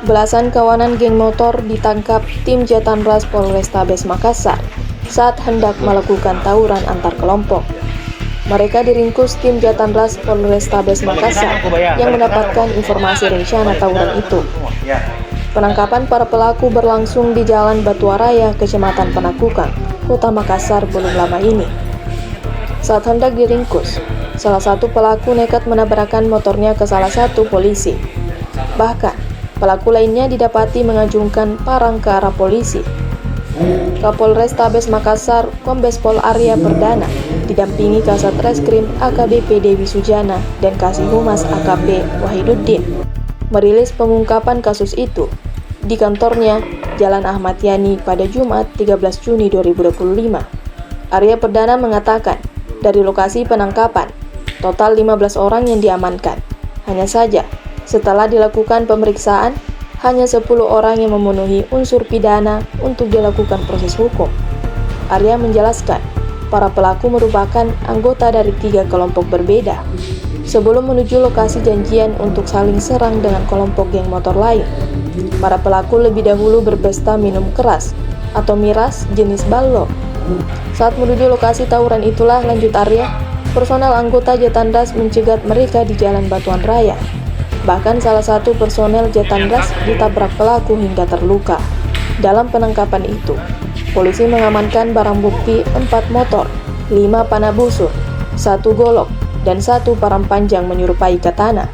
Belasan kawanan geng motor ditangkap tim Jatanras Polrestabes Makassar saat hendak melakukan tawuran antar kelompok. Mereka diringkus tim Jatanras Polrestabes Makassar yang mendapatkan informasi rencana tawuran itu. Penangkapan para pelaku berlangsung di Jalan Batuaraya, Kecamatan Penakukang, Kota Makassar belum lama ini. Saat hendak diringkus, salah satu pelaku nekat menabrakkan motornya ke salah satu polisi. Bahkan, pelaku lainnya didapati mengajungkan parang ke arah polisi. Kapolrestabes Makassar, Kombes Pol Arya Perdana, didampingi Kasat Reskrim AKBP Dewi Sujana dan Kasih Humas AKP Wahiduddin, merilis pengungkapan kasus itu di kantornya Jalan Ahmad Yani pada Jumat 13 Juni 2025. Arya Perdana mengatakan, dari lokasi penangkapan, total 15 orang yang diamankan. Hanya saja, setelah dilakukan pemeriksaan, hanya 10 orang yang memenuhi unsur pidana untuk dilakukan proses hukum. Arya menjelaskan, para pelaku merupakan anggota dari 3 kelompok berbeda. Sebelum menuju lokasi janjian untuk saling serang dengan kelompok geng motor lain, para pelaku lebih dahulu berpesta minum keras atau miras jenis ballo. Saat menuju lokasi tawuran itulah, lanjut Arya, personel anggota Jatanras mencegat mereka di Jalan Batuan Raya. Bahkan salah satu personel Jatanras ditabrak pelaku hingga terluka. Dalam penangkapan itu, polisi mengamankan barang bukti 4 motor, 5 panah busur, 1 golok, dan 1 parang panjang menyerupai katana.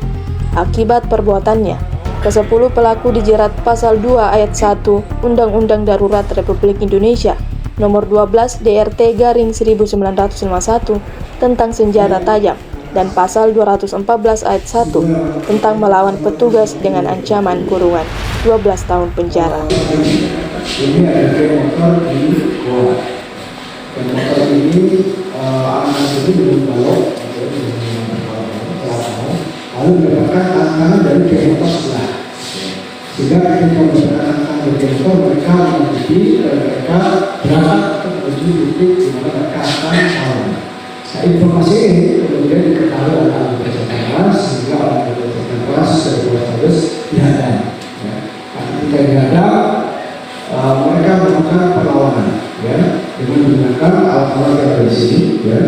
Akibat perbuatannya, ke-10 pelaku dijerat pasal 2 ayat 1 Undang-Undang Darurat Republik Indonesia nomor 12 DRT-1951 tentang senjata tajam dan pasal 214 ayat 1 tentang melawan petugas dengan ancaman kurungan 12 tahun penjara. Ini ada geng motor di Goa. Geng motor ini anak itu belum balok, lalu mendapatkan tantangan dari geng motor sebelah. Sehingga ketika mendapatkan tantangan dari geng motor, mereka menuju dan mereka berangkat menuju titik di mana mereka akan tawuran. Nah, informasi ini kemudian diketahui oleh anggota Jatanras sehingga anggota Jatanras dari Polrestabes dihadang. Ketika dihadang, mereka melakukan perlawanan, dengan menggunakan alat-alat yang ada di sini, ada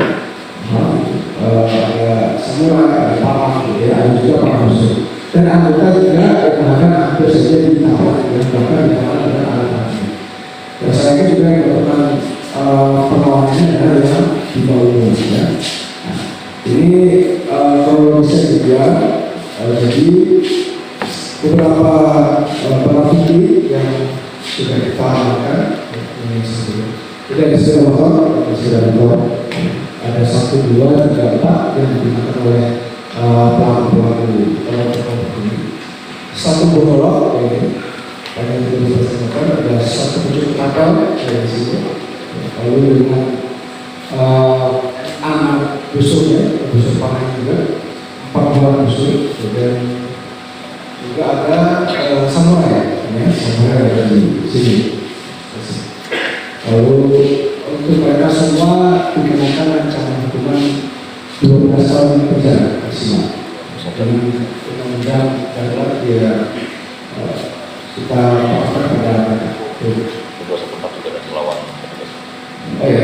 samurai, ada parang, ada juga parang busur. Dan anggota juga bahkan hampir saja ditawar, bahkan ditawar dengan alat-alat ini. Dan saya juga yang melakukan perlawanannya adalah yang di bawah umum. Nah, ini kalau bisa juga jadi beberapa barang bukti yang sudah kita amankan ini sendiri. Jadi ada sepeda motor, ada 1, 2, 3, 4 yang digunakan oleh pelaku kelompok ini. 1 golok ini, ada 12 motor, ada 1 pucuk kapal dari situ. Lalu dengan anak busurnya, busur panah juga, 4 buah busur, dan juga ada samurai, samurai ada di sini. Lalu untuk mereka semua dikenakan ancaman hukuman 12 tahun penjara maksimal. Dengan undang-undang darurat dia kita paparkan pada mereka.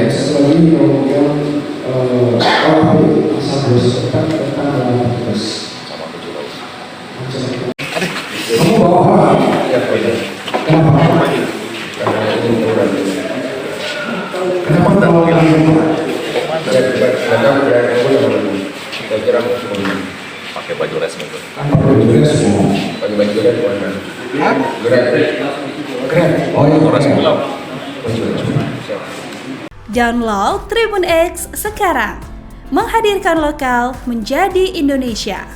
Satu lagi kemudian pasal 214 tentang melawan petugas. Kamu bawa apa? Kenapa? Kenapa bawa ini? Pakai baju resmi. Baju resmi. Baju resmi mana? Keren. Oh ya, resmi. Baju resmi. Download Tribun X sekarang, menghadirkan lokal menjadi Indonesia.